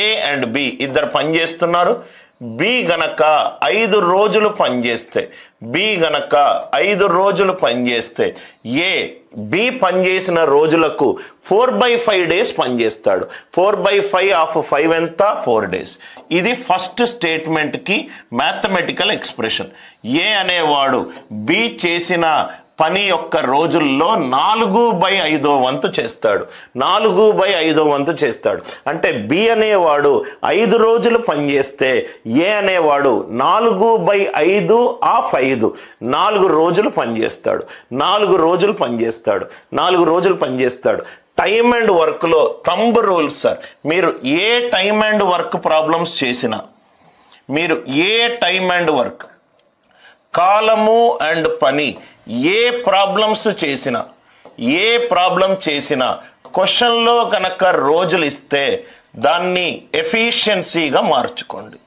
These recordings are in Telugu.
ఏ అండ్ బి ఇద్దరు పనిచేస్తున్నారు. బి గనక 5 రోజులు పనిచేస్తే బి పనిచేసిన రోజులకు 4/5 డేస్ పనిచేస్తాడు. 4/5 ఆఫ్ 5 ఎంత? 4 డేస్. ఇది ఫస్ట్ స్టేట్మెంట్కి మ్యాథమెటికల్ ఎక్స్ప్రెషన్. ఏ అనేవాడు బి చేసిన పని యొక్క రోజుల్లో 4/5 వంతు చేస్తాడు. 4/5 వంతు చేస్తాడు. అంటే బి అనేవాడు 5 రోజులు పనిచేస్తే ఏ అనేవాడు 4/5 ఆఫ్ 5 4 రోజులు పనిచేస్తాడు. 4 రోజులు పనిచేస్తాడు. టైమ్ అండ్ వర్క్లో థంబ్ రూల్స్ సార్. మీరు ఏ టైమ్ అండ్ వర్క్ ప్రాబ్లమ్స్ చేసినా, మీరు ఏ టైమ్ అండ్ వర్క్, కాలము అండ్ పని ఏ ప్రాబ్లమ్స్ చేసినా క్వశ్చన్లో కనుక రోజులు ఇస్తే దాన్ని ఎఫిషియన్సీగా మార్చుకోండి.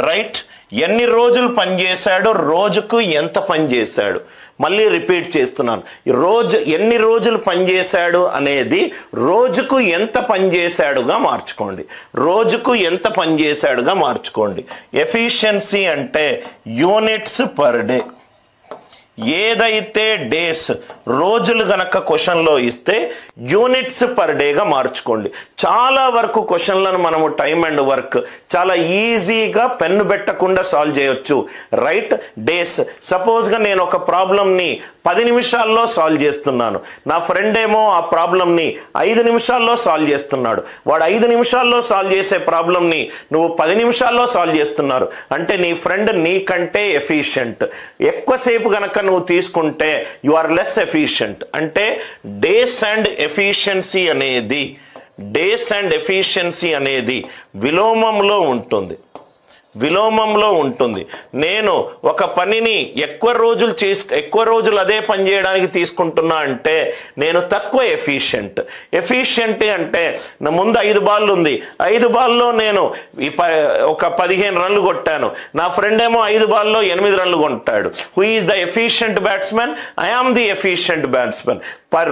రైట్? ఎన్ని రోజులు పనిచేశాడు, రోజుకు ఎంత పనిచేశాడు, మళ్ళీ రిపీట్ చేస్తున్నాను. ఎన్ని రోజులు పనిచేశాడు అనేది రోజుకు ఎంత పనిచేశాడుగా మార్చుకోండి. ఎఫిషియన్సీ అంటే యూనిట్స్ పర్ డే. ఏదైతే డేస్ రోజులు గనక క్వశ్చన్లో ఇస్తే యూనిట్స్ పర్ డేగా మార్చుకోండి. చాలా వరకు క్వశ్చన్లను మనము టైమ్ అండ్ వర్క్ చాలా ఈజీగా పెన్ను పెట్టకుండా సాల్వ్ చేయొచ్చు. రైట్? డేస్. సపోజ్గా నేను ఒక ప్రాబ్లంని 10 నిమిషాల్లో సాల్వ్ చేస్తున్నాను. నా ఫ్రెండ్ ఏమో ఆ ప్రాబ్లంని 5 నిమిషాల్లో సాల్వ్ చేస్తున్నాడు. వాడు 5 నిమిషాల్లో సాల్వ్ చేసే ప్రాబ్లంని నువ్వు 10 నిమిషాల్లో సాల్వ్ చేస్తున్నారు అంటే నీ ఫ్రెండ్ నీకంటే ఎఫిషియంట్. ఎక్కువసేపు గనక నువ్వు తీసుకుంటే యు ఆర్ లెస్ ఎఫిషియంట్. అంటే డేస్ అండ్ ఎఫిషియన్సీ అనేది విలోమంలో ఉంటుంది. నేను ఒక పనిని ఎక్కువ రోజులు అదే పని చేయడానికి తీసుకుంటున్నా అంటే నేను తక్కువ ఎఫిషియంట్. అంటే నా ముందు 5 బాళ్ళు ఉంది. 5 బాల్లో నేను ఒక 15 రన్లు కొట్టాను. నా ఫ్రెండ్ ఏమో 5 బాల్లో 8 రన్లు కొట్టాడు. Who is the efficient batsmen? I am the efficient batsmen.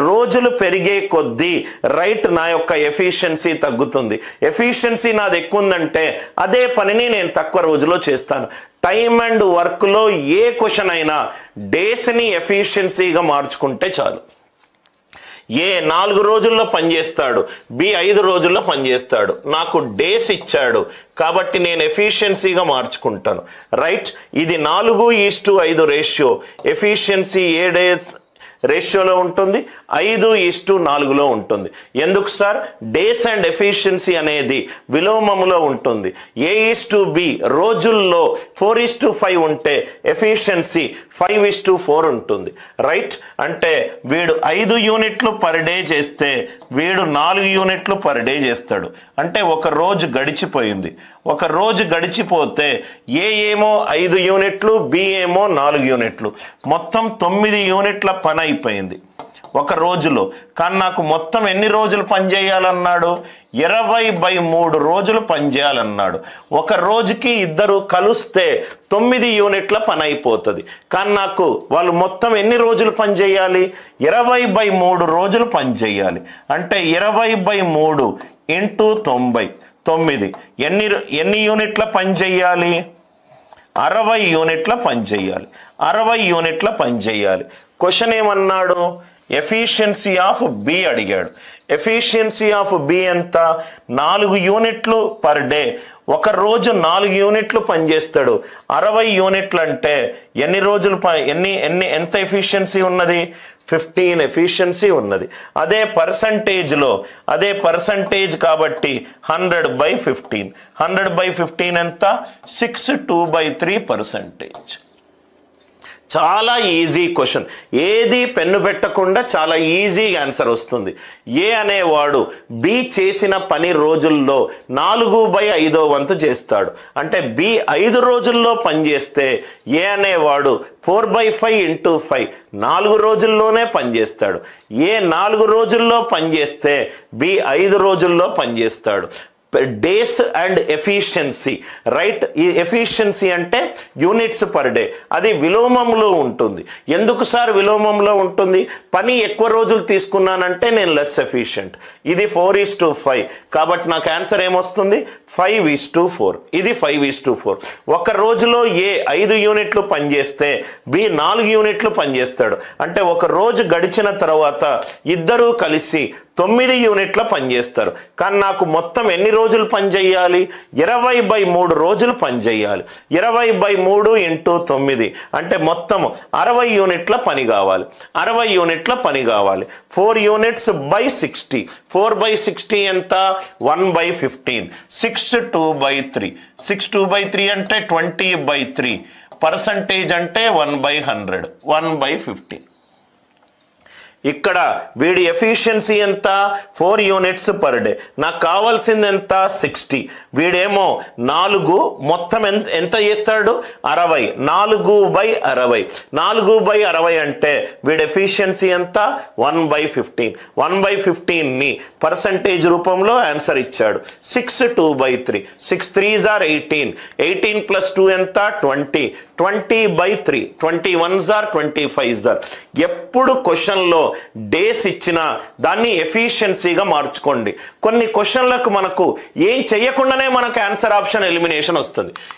రోజులు పెరిగే కొద్దీ రైట్ నా యొక్క ఎఫిషియన్సీ తగ్గుతుంది. ఎఫిషియన్సీ నాది ఎక్కువ ఉందంటే అదే పనిని నేను తక్కువ రోజులో చేస్తాను. టైమ్ అండ్ వర్క్లో ఏ క్వశ్చన్ అయినా డేస్ని ఎఫిషియన్సీగా మార్చుకుంటే చాలు. ఏ 4 రోజుల్లో పనిచేస్తాడు, బి 5 రోజుల్లో పనిచేస్తాడు. నాకు డేస్ ఇచ్చాడు కాబట్టి నేను ఎఫిషియన్సీగా మార్చుకుంటాను. రైట్? ఇది 4:5 రేషియో. ఎఫిషియన్సీ ఏ డేస్ రేషియోలో ఉంటుంది? 5:4లో ఉంటుంది. ఎందుకు సార్? డేస్ అండ్ ఎఫిషియన్సీ అనేది విలోమములో ఉంటుంది. A:B రోజుల్లో 4:5 ఉంటే ఎఫిషియన్సీ 5:4 ఉంటుంది. రైట్? అంటే వీడు 5 యూనిట్లు పర్ డే చేస్తే వీడు 4 యూనిట్లు పర్ డే చేస్తాడు. అంటే ఒక రోజు గడిచిపోయింది. ఒక రోజు గడిచిపోతే ఏ ఏమో 5 యూనిట్లు, బి ఏమో 4 యూనిట్లు, మొత్తం 9 యూనిట్ల పని అయిపోయింది ఒక రోజులో. కానీ నాకు మొత్తం ఎన్ని రోజులు పనిచేయాలన్నాడు? 20/3 రోజులు పనిచేయాలన్నాడు. ఒక రోజుకి ఇద్దరు కలిస్తే 9 యూనిట్ల పని అయిపోతుంది. కానీ నాకు వాళ్ళు మొత్తం ఎన్ని రోజులు పనిచేయాలి? 20/3 రోజులు పనిచేయాలి. అంటే 20/3 × 9 ఎన్ని యూనిట్ల పని చేయాలి? 60 యూనిట్ల పని చేయాలి. 60 యూనిట్ల పని చేయాలి. క్వశ్చన్ ఏమన్నాడు? ఎఫిషియన్సీ ఆఫ్ బి అడిగాడు. ఎఫిషియన్సీ ఆఫ్ బి ఎంత? 4 యూనిట్లు పర్ డే. ఒక రోజు 4 యూనిట్లు పనిచేస్తాడు. 60 యూనిట్లు అంటే ఎన్ని రోజులు ఎంత ఎఫిషియన్సీ ఉన్నది? 15 ఎఫిషియన్సీ ఉన్నది. అదే పర్సంటేజ్ కాబట్టి 100/15. 100/15 ఎంత? 6/2/3%. చాలా ఈజీ క్వశ్చన్. ఏది పెన్ను పెట్టకుండా చాలా ఈజీగా ఆన్సర్ వస్తుంది. ఏ అనేవాడు బి చేసిన పని రోజుల్లో 4/5 వంతు చేస్తాడు. అంటే బి 5 రోజుల్లో పని చేస్తే ఏ అనేవాడు 4/5 × 5 4 రోజుల్లోనే పనిచేస్తాడు. ఏ 4 రోజుల్లో పనిచేస్తే బి 5 రోజుల్లో పనిచేస్తాడు. Days and efficiency. రైట్? ఈ ఎఫిషియన్సీ అంటే యూనిట్స్ పర్ డే. అది విలోమంలో ఉంటుంది. ఎందుకు సార్ విలోమంలో ఉంటుంది? పని ఎక్కువ రోజులు తీసుకున్నానంటే నేను లెస్ ఎఫిషియంట్. ఇది 4:5. కాబట్టి నాకు ఆన్సర్ ఏమొస్తుంది? 5:4. ఇది 5:4. ఒక రోజులో ఏ 5 యూనిట్లు పనిచేస్తే బి 4 యూనిట్లు పనిచేస్తాడు. అంటే ఒక రోజు గడిచిన తర్వాత ఇద్దరూ కలిసి 9 యూనిట్ల పనిచేస్తారు. కానీ నాకు మొత్తం ఎన్ని రోజులు పనిచేయాలి? 20/3 రోజులు పనిచేయాలి. 20/3 × 9 అంటే మొత్తం 60 యూనిట్ల పని కావాలి. 60 యూనిట్ల పని కావాలి. 4 యూనిట్స్ బై 60. 4/60 ఎంత? 1/15. 6/2/3. 6/2/3 అంటే 20/3. పర్సంటేజ్ అంటే 1/100. 1/15. ఇక్కడ వీడి ఎఫిషియన్సీ ఎంత? 4 యూనిట్స్ పర్ డే. నాకు కావాల్సింది ఎంత? 60. వీడేమో 4 మొత్తం ఎంత చేస్తాడు? 60. 4/60. 4/60 అంటే వీడి ఎఫిషియన్సీ ఎంత? 1/15. 1/15ని పర్సంటేజ్ రూపంలో ఆన్సర్ ఇచ్చాడు. 6/2/3. 6 3s are 18. 18 + 2 ఎంత? 20. 20/3. 21s are 25s are. ఎప్పుడు క్వశ్చన్లో డేస్ ఇచ్చినా దాన్ని ఎఫిషియన్సీగా మార్చుకోండి. కొన్ని క్వశ్చన్లకు మనకు ఏం చేయకుండానే మనకు ఆన్సర్ ఆప్షన్ ఎలిమినేషన్ వస్తుంది.